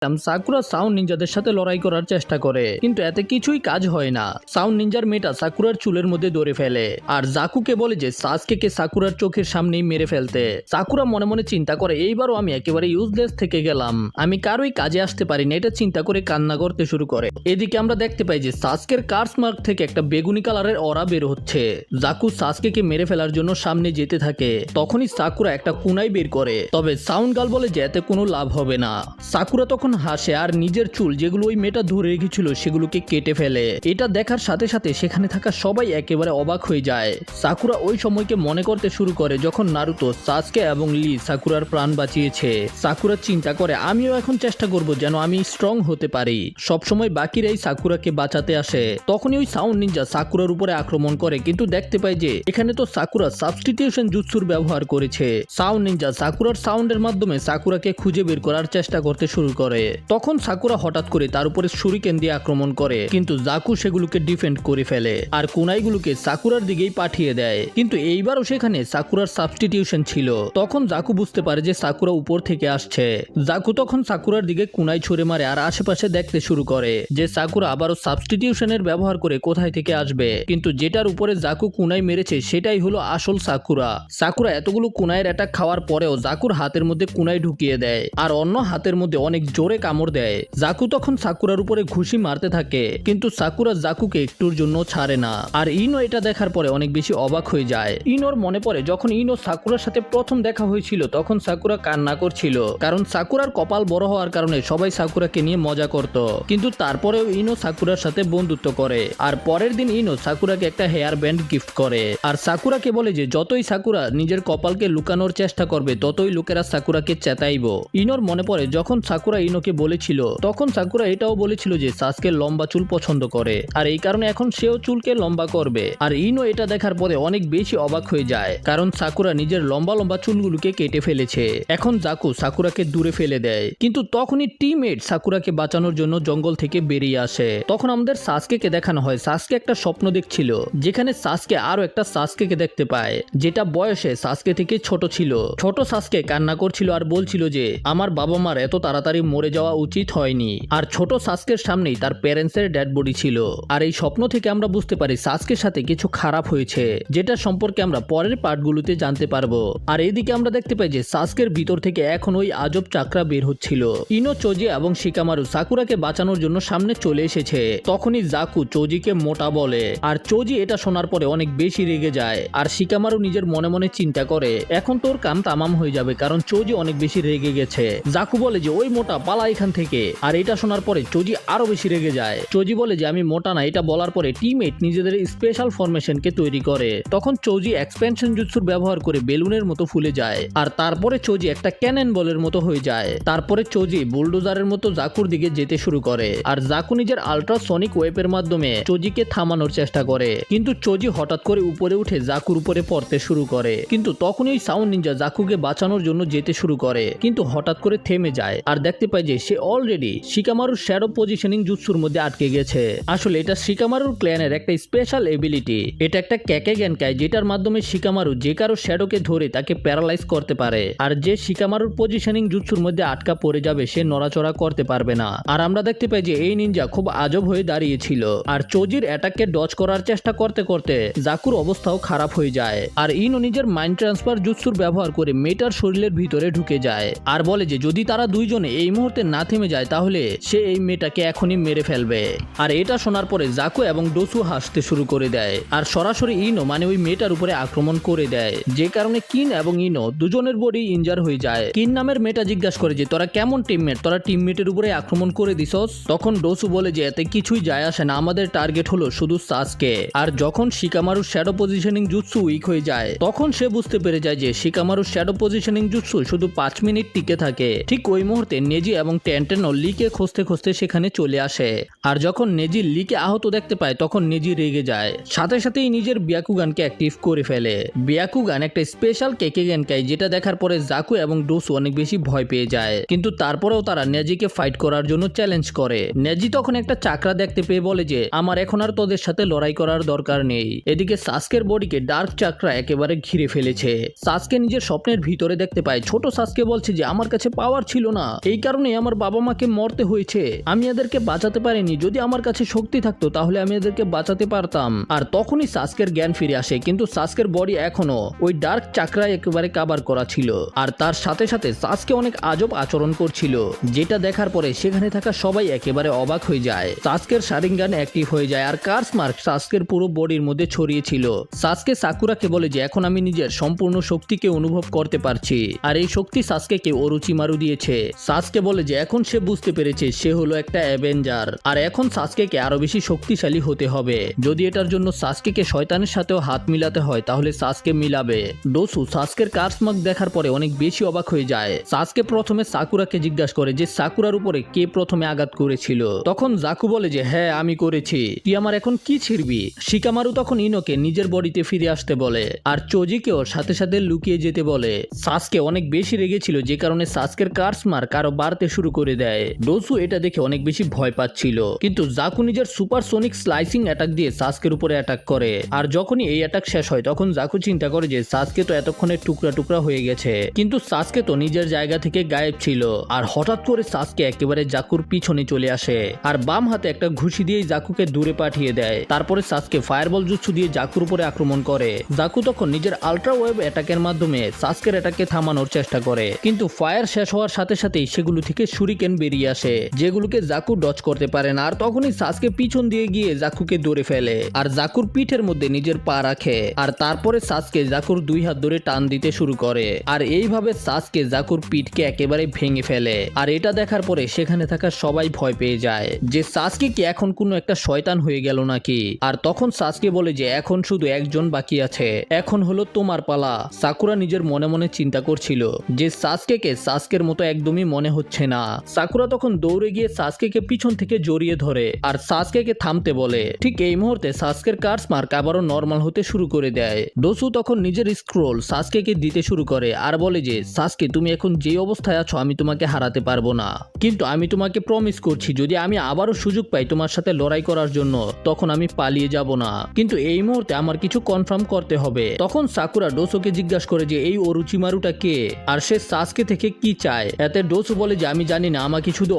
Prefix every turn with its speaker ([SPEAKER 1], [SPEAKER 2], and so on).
[SPEAKER 1] Sakura sound নিনজাদের সাথে লড়াই করার চেষ্টা করে, কিন্তু এতে কিছুই কাজ হয় না। সাউন্ড নিনজার মেয়েটা সাকুরার চুলের মধ্যে ধরে ফেলে আর জাকুকে বলে যে সাসকেকে সাকুরার চোখের সামনেই মেরে ফেলতে। সাকুরা মনে মনে চিন্তা করে, এইবারও আমি একেবারে ইউজলেস থেকে গেলাম, আমি কারোই কাজে আসতে পারি না, এটা চিন্তা করে কান্না করতে শুরু করে। এদিকে আমরা দেখতে পাই যে সাসকের কার্স মার্ক থেকে একটা বেগুনি কালারের অরা বের হচ্ছে। জাকু সাসকেকে মেরে ফেলার জন্য সামনে যেতে থাকে, তখনই সাকুরা একটা কুনাই বের করে, তবে সাউন্ড গার্ল বলে যে এতে কোনো লাভ হবে না। সাকুরা তখন হাসে আর নিজের চুল যেগুলো ওই মেয়েটা ধরে রেখেছিল সেগুলোকে কেটে ফেলে। এটা দেখার সাথে সাথে সেখানে থাকা সবাই একেবারে অবাক হয়ে যায়। সাকুরা ওই সময়কে মনে করতে শুরু করে যখন নারুতো সাসকে এবং লি সাকুরার প্রাণ বাঁচিয়েছে। সাকুরা চিন্তা করে, আমিও এখন চেষ্টা করব যেন আমি স্ট্রং হতে পারি। সবসময় বাকিরাই সাকুরাকে বাঁচাতে আসে। তখনই ওই সাউন্ড নিনজা সাকুরার উপরে আক্রমণ করে, কিন্তু দেখতে পায় যে এখানে তো সাকুরা সাবস্টিটিউশন জুৎসুর ব্যবহার করেছে। সাউন্ড নিনজা সাকুরার সাউন্ডের মাধ্যমে সাকুরাকে খুঁজে বের করার চেষ্টা করতে শুরু করে। তখন সাকুরা হঠাৎ করে তার উপরে শুরিকেন দিয়ে আক্রমণ করে, কিন্তু জাকু সেগুলোকে ডিফেন্ড করে ফেলে আর কুনাইগুলোকে সাকুরার দিকেই পাঠিয়ে দেয়। কিন্তু এইবারও সেখানে সাকুরার সাবস্টিটিউশন ছিল। তখন জাকু বুঝতে পারে যে সাকুরা উপর থেকে আসছে। জাকু তখন সাকুরার দিকে কুনাই ছুড়ে মারে আর আশেপাশে দেখতে শুরু করে যে সাকুরা আবারও সাবস্টিটিউশনের ব্যবহার করে কোথায় থেকে আসবে। কিন্তু যেটার উপরে জাকু কুনাই মেরেছে সেটাই হলো আসল সাকুরা। সাকুরা এতগুলো কুনাইয়ের অ্যাটাক খাওয়ার পরেও জাকুর হাতের মধ্যে কুনাই ঢুকিয়ে দেয় আর অন্য হাতের মধ্যে অনেক জোরে কামড় দেয়। জাকু তখন সাকুরার উপরে ঘুষি মারতে থাকে, কিন্তু সাকুরা জাকুকে একটুর জন্য ছাড়ে না। আর ইনো এটা দেখার পরে অনেক বেশি অবাক হয়ে যায়। ইনোর মনে পড়ে যখন ইনো সাকুরার সাথে প্রথম দেখা হয়েছিল তখন সাকুরা কান্না করছিল, কারণ সাকুরার কপাল বড় হওয়ার কারণে সবাই সাকুরাকে নিয়ে মজা করত। কিন্তু তারপরেও ইনো সাকুরার সাথে বন্ধুত্ব করে আর পরের দিন ইনো সাকুরাকে একটা হেয়ার ব্যান্ড গিফট করে আর সাকুরাকে বলে যে যতই সাকুরা নিজের কপালকে লুকানোর চেষ্টা করবে ততই লোকেরা সাকুরাকে চেতাইব। ইনোর মনে পড়ে যখন সাকুরা ইনোকে বলেছিল তখন সাকুরা এটাও বলেছিল যে সাসকে লম্বা চুল পছন্দ করে আর এই কারণে এখন সেও চুলকে লম্বা করবে। আর ইনো এটা দেখার পরে অনেক বেশি অবাক হয়ে যায়, কারণ সাকুরা নিজের লম্বা লম্বা চুলগুলোকে কেটে ফেলেছে। এখন জাকু সাকুরাকে দূরে ফেলে দেয়, কিন্তু তখনই টিমমেট সাকুরাকে বাঁচানোর জন্য জঙ্গল থেকে বেরিয়ে আসে। তখন আমাদের সাসকেকে দেখানো হয় সাসকে একটা স্বপ্ন দেখছিল, যেখানে সাসকে আরো একটা সাসকেকে দেখতে পায় যেটা বয়সে সাসকে থেকে ছোট ছিল। ছোট সাসকে কান্না করছিল আর বলছিল যে আমার বাবা মার এত তাড়াতাড়ি মরে যাওয়া উচিত হয়নি। আর ছোট সাসকের সামনেই তার প্যারেন্টসের ডেড বডি ছিল। আর এই স্বপ্ন থেকে আমরা বুঝতে পারি সাসকের সাথে কিছু খারাপ হয়েছে, যেটা সম্পর্কে আমরা পরের পার্টগুলোতে জানতে পারবো। আর এইদিকে আমরা দেখতে পাই যে সাসকের ভিতর থেকে এখন ওই আজব চাকরা বের হচ্ছিল। ইনো, চোজি এবং শিকামারু সাকুরাকে বাঁচানোর জন্য সামনে চলে এসেছে। তখনই জাকু চোজিকে মোটা বলে আর চোজি এটা শোনার পরে অনেক বেশি রেগে যায়। আর শিকামারু নিজের মনে মনে চিন্তা করে এখন তোর কাম তামাম হয়ে যাবে, কারণ চোজি অনেক বেশি রেগে গেছে। জাকু বলে যে ওই মোটা পালা এখান থেকে। আর এটা শোনার পরে চোজি আরো বেশি রেগে যায়। চোজি বলে যে আমি মোটা না। এটা বলার পরে টিমমেট নিজেদের স্পেশাল ফরমেশনকে তৈরি করে। তখন চোজি এক্সপেনশন জুৎসুর ব্যবহার করে বেলুনের মতো ফুলে যায় আর তারপরে চোজি একটা ক্যানন বলের মতো হয়ে যায়। তারপরে চোজি বুলডোজারের মতো জাকুর দিকে যেতে শুরু করে আর জাকু নিজের আল্ট্রাসনিক ওয়েপের মাধ্যমে চোজিকে থামানোর চেষ্টা করে, কিন্তু চোজি হঠাৎ করে উপরে উঠে জাকুর উপরে পড়তে শুরু করে। কিন্তু তখনই সাউন্ড নিনজা জাকুকে বাঁচানোর জন্য যেতে শুরু করে, কিন্তু হঠাৎ করে থেমে যায় আর দেখতে পায় যে সে অলরেডি শিকামারুর শ্যাডো পজিশনিং জুৎসুর মধ্যে আটকে গেছে। আসলে এটা শিকামারুর ক্ল্যানের একটা স্পেশাল এবিলিটি। এটা একটা ক্যাকে গ্যানকাই, যেটার মাধ্যমে শিকামারু যে কারো শ্যাডোকে ধরে তাকে প্যারালাইজ করতে পারে। আর যে শিকামারুর পজিশনিং জুৎসুর মধ্যে আটকা পড়ে যাবে সে নড়াচড়া করতে পারবে না। আর আমরা দেখতে পাই যে এই নিনজা খুব আজব হয়ে দাঁড়িয়েছিল আর চোজির অ্যাটাককে ডজ করার চেষ্টা করতে করতে জাকুর অবস্থাও খারাপ হয়ে যায়। আর ইনো নিজের মাইন্ড ট্রান্সফার জুৎসুর ব্যবহার করে মেটার শরীরের ভিতরে ঢুকে যায় আর বলে যে যদি তারা দুইজনে এই মুহূর্তে না থেমে যায় তাহলে সে এই মেয়েটাকে এখনই মেরে ফেলবে। আর এটা শোনার পরে জাকু এবং ডোসু হাসতে শুরু করে দেয় আর সরাসরি ইনো মানে ওই মেয়েটার উপরে আক্রমণ করে দেয়, যে কারণে কিন এবং ইনো দুজনের বডি ইনজার হয়ে যায়। কিন নামের মেয়েটা জিজ্ঞাসা করে যে তোরা কেমন টিমমেট, তোরা টিমমেটের উপরে আক্রমণ করে দিছস। তখন ডোসু বলে যে এতে কিছুই যায় আসে না, আমাদের টার্গেট হলো শুধু সাসকে। আর যখন শিকামারুর শ্যাডো পজিশনিং জুৎসু উইক হয়ে যায় তখন সে বুঝতে পেরে যায় যে শিকামারুর শ্যাডো পজিশনিং জুৎসু শুধু 5 মিনিট টিকে থাকে। ঠিক ওই মুহূর্তে নেজি এবং টেন্টেনো লিকে খুঁজতে খুঁজতে সেখানে চলে আসে। আর যখন নেজি লিকে আহত দেখতে পায় তখন নেজি রেগে যায়, সাথে সাথেই নিজের বিয়াকুগানকে অ্যাক্টিভ করে ফেলে। বিয়াকুগান একটা স্পেশাল কেকে গ্যানকাই, যেটা দেখার পরে জাকু এবং ডোসু অনেক বেশি ভয় পেয়ে যায়। কিন্তু তারপরেও তারা নেজিকে ফাইট করার জন্য চ্যালেঞ্জ করে। নেজি তখন একটা চাকরা দেখতে পেয়ে বলে যে আমার এখন আর তোদের সাথে লড়াই করার দরকার নেই। এদিকে সাসকের বডিকে ডার্ক চাকরা একেবারে ঘিরে ফেলেছে। সাসকে নিজের স্বপ্নের ভিতরে দেখতে পায় ছোট সাসকে বলছে যে আমার কাছে পাওয়ার ছিল না, এই কারণে কারণে আমার বাবা মাকে মরতে হয়েছে, আমি এদেরকে বাঁচাতে পারিনি, যদি আমার কাছে শক্তি থাকতো তাহলে আমি এদেরকে বাঁচাতে পারতাম। আর তখনই সাসকের জ্ঞান ফিরে আসে, কিন্তু সাসকের বডি এখনো ওই ডার্ক চাকরায় একেবারে কাবার করা ছিল। আর তার সাথে সাথে সাসকে অনেক আজব আচরণ করছিল, যেটা দেখার পরে সেখানে থাকা সবাই একেবারে অবাক হয়ে যায়। সাসকের শারিঙ্গান অ্যাক্টিভ হয়ে যায়, আর কার্স মার্ক সাসকের পুরো বডির মধ্যে ছড়িয়েছিল। সাসকে সাকুরাকে বলে যে এখন আমি নিজের সম্পূর্ণ শক্তিকে অনুভব করতে পারছি, আর এই শক্তি সাসকেকে ওরুচিমারু দিয়েছে। সাসকে বলে যে এখন সে বুঝতে পেরেছে সে হলো একটা অ্যাভেঞ্জার, আর এখন সাসকেকে আরো বেশি শক্তিশালী হতে হবে। যদি এটার জন্য সাসকেকে শয়তানের সাথেও হাত মিলাতে হয় তাহলে সাসকে মিলাবে। ডোসু সাসকের কার্স মার্ক দেখার পরে অনেক বেশি অবাক হয়ে যায়। সাসকে প্রথমে সাকুরাকে জিজ্ঞাসা করে যে সাকুরার উপরে কে প্রথমে আঘাত করেছিল। তখন জাকু বলে যে হ্যাঁ আমি করেছি, তুই আমার এখন কি ছিড়বি। শিকামারু তখন ইনোকে নিজের বডিতে ফিরে আসতে বলে, আর চোজিকেও সাথে সাথে লুকিয়ে যেতে বলে। সাসকে অনেক বেশি রেগেছিল, যে কারণে সাসকের কার্স মার্ক আরো বাড়তে শুরু করে দেয়। ডোসু এটা দেখে অনেক বেশি ভয় পাচ্ছিল, কিন্তু জাকু নিজের সুপারসোনিক স্লাইসিং অ্যাটাক দিয়ে সাসকের উপরে অ্যাটাক করে। আর যখনই এই অ্যাটাক শেষ হয় তখন জাকু চিন্তা করে যে সাসকে তো এতক্ষণে টুকরা টুকরা হয়ে গেছে, কিন্তু সাসকে তো নিজের জায়গা থেকে গায়েব ছিল। আর হঠাৎ করে সাসকে একেবারে জাকুর পিছনে চলে আসে, আর বাম হাতে একটা ঘুষি দিয়ে জাকুকে দূরে পাঠিয়ে দেয়। তারপরে সাসকে ফায়ারবল জুৎসু দিয়ে জাকুর উপরে আক্রমণ করে। জাকু তখন নিজের আল্ট্রা ওয়েভ অ্যাটাকের মাধ্যমে সাসকের অ্যাটাককে থামানোর চেষ্টা করে, কিন্তু ফায়ার শেষ হওয়ার সাথে সাথেই সেগুলো থেকে শুরিকেন বেরিয়ে আসে, যেগুলোকে জাকু ডজ করতে পারে না। আর তখনই সাসকে পিছন দিয়ে গিয়ে জাকুকে ধরে ফেলে, আর জাকুর পিঠের মধ্যে নিজের পা রাখে। আর তারপরে সাসকে জাকুর দুই হাত ধরে টান দিতে শুরু করে, আর এইভাবে সাসকে জাকুর পিঠকে একেবারে ভেঙে ফেলে। আর এটা দেখার পরে সেখানে থাকা সবাই ভয় পেয়ে যায় যে সাসকে কি এখন কোনো একটা শয়তান হয়ে গেল নাকি। আর তখন সাসকে বলে যে এখন শুধু একজন বাকি আছে, এখন হলো তোমার পালা। সাকুরা নিজের মনে মনে চিন্তা করছিল যে সাসকেকে সাসকের মতো একদমই মনে হচ্ছে না। সাকুরা তখন দৌড়ে গিয়ে সাসকেকে পিছন থেকে জড়িয়ে ধরে আর সাসকেকে থামতে বলে। ঠিক এই মুহূর্তে সাসকের কার্স মার্ক আবারও নর্মাল হতে শুরু করে দেয়। ডোসু তখন নিজের স্ক্রোল সাসকেকে দিতে শুরু করে আর বলে যে সাসকে তুমি এখন যে অবস্থায় আছো আমি তোমাকে হারাতে পারবো না, কিন্তু আমি তোমাকে প্রমিস করছি যদি আমি আবারও সুযোগ পাই তোমার সাথে লড়াই করার জন্য তখন আমি পালিয়ে যাব না, কিন্তু এই মুহূর্তে আমার কিছু কনফার্ম করতে হবে। তখন সাকুরা ডোসুকে জিজ্ঞাসা করে যে এই ওরুচিমারুটা কে আর সে সাসকে থেকে কি চায়। এতে ডোসু বলে যে আমি জানি না, আমাকে শুধু